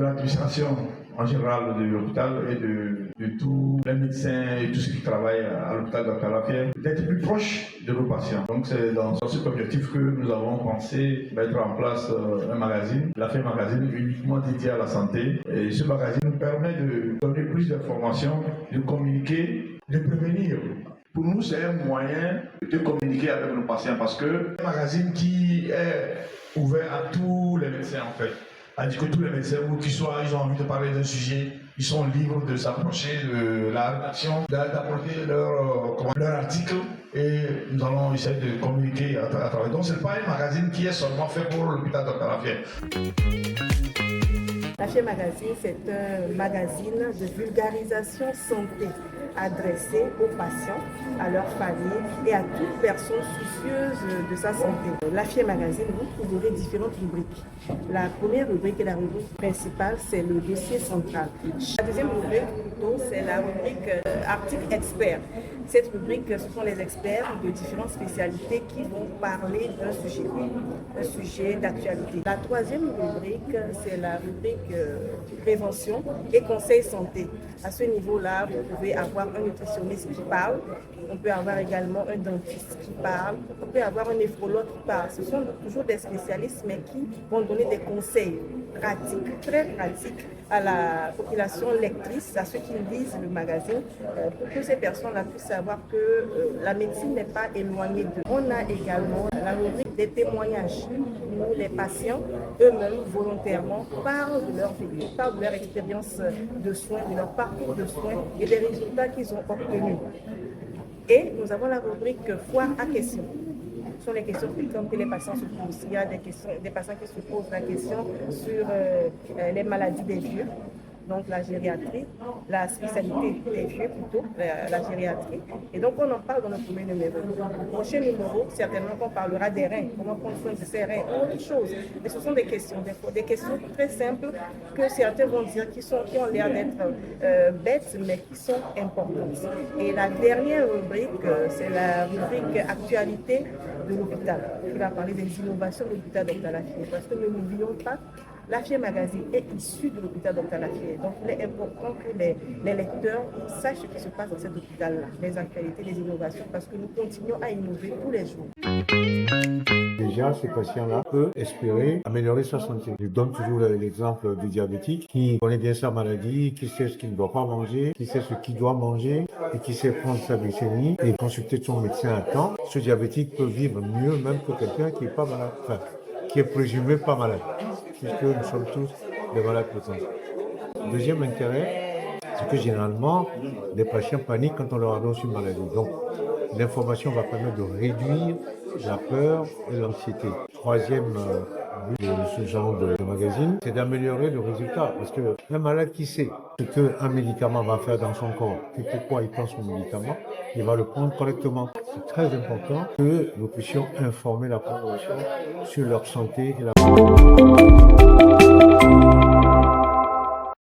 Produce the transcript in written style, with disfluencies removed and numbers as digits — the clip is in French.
l'administration en général de l'hôpital et de tous les médecins et tous ceux qui travaillent à l'hôpital Dr Lafayette, d'être plus proche de nos patients. Donc c'est dans cet objectif que nous avons pensé mettre en place un magazine, Lafayette Magazine, uniquement dédié à la santé. Et ce magazine nous permet de donner plus d'informations, de communiquer, de prévenir. Pour nous, c'est un moyen de communiquer avec nos patients parce que c'est un magazine qui est ouvert à tous les médecins en fait. C'est-à-dire que tous les médecins, où qu'ils soient, ils ont envie de parler d'un sujet, ils sont libres de s'approcher de la rédaction, d'apporter leur article et nous allons essayer de communiquer à travers. Donc ce n'est pas un magazine qui est seulement fait pour l'hôpital Dr Lafayette. Lafayette Magazine, c'est un magazine de vulgarisation santé adressé aux patients, à leurs familles et à toute personne soucieuse de sa santé. Lafayette Magazine, vous trouverez différentes rubriques. La première rubrique et la rubrique principale, c'est le dossier central. La deuxième rubrique, plutôt, c'est la rubrique article expert. Cette rubrique, ce sont les experts de différentes spécialités qui vont parler d'un sujet d'actualité. La troisième rubrique, c'est la rubrique prévention et conseil santé. À ce niveau-là, vous pouvez avoir un nutritionniste qui parle, on peut avoir également un dentiste qui parle, on peut avoir un néphrologue qui parle. Ce sont toujours des spécialistes, mais qui vont donner des conseils pratiques, très pratiques, à la population lectrice, à ceux qui lisent le magazine, pour que ces personnes-là puissent savoir que la médecine n'est pas éloignée d'eux. On a également la rubrique des témoignages, où les patients eux-mêmes volontairement parlent de leur vécu, parlent de leur expérience de soins, de leur parcours de soins et des résultats qu'ils ont obtenus. Et nous avons la rubrique foire à questions. Ce sont les questions fréquentes que les patients se posent. Il y a des patients qui se posent la question sur les maladies des vieux, donc la gériatrie, la spécialité des vieux plutôt, la gériatrie. Et donc on en parle dans le premier numéro. Le prochain numéro, certainement qu'on parlera des reins, comment prendre soin de ses reins, autre chose. Mais ce sont des questions très simples que certains vont dire qui ont l'air d'être bêtes, mais qui sont importantes. Et la dernière rubrique, c'est la rubrique actualité de l'hôpital. Il va parler des innovations de l'hôpital Dr Lafayette. Parce que ne n'oublions pas, Lafayette Magazine est issu de l'hôpital Dr Lafayette. Donc il est important que les lecteurs sachent ce qui se passe dans cet hôpital-là, les actualités, les innovations, parce que nous continuons à innover tous les jours. Déjà, ces patients-là peuvent espérer améliorer sa santé. Je donne toujours l'exemple du diabétique qui connaît bien sa maladie, qui sait ce qu'il ne doit pas manger, qui sait ce qu'il doit manger et qui sait prendre sa glycémie et consulter son médecin à temps. Ce diabétique peut vivre mieux même que quelqu'un qui n'est pas malade, enfin, qui est présumé pas malade, puisque nous sommes tous des malades potentiels. Deuxième intérêt, c'est que généralement, les patients paniquent quand on leur annonce une maladie. Donc, l'information va permettre de réduire la peur et l'anxiété. Troisième but de ce genre de magazine, c'est d'améliorer le résultat. Parce que un malade qui sait ce qu'un médicament va faire dans son corps et pourquoi il prend son médicament, il va le prendre correctement. C'est très important que nous puissions informer la population sur leur santé et la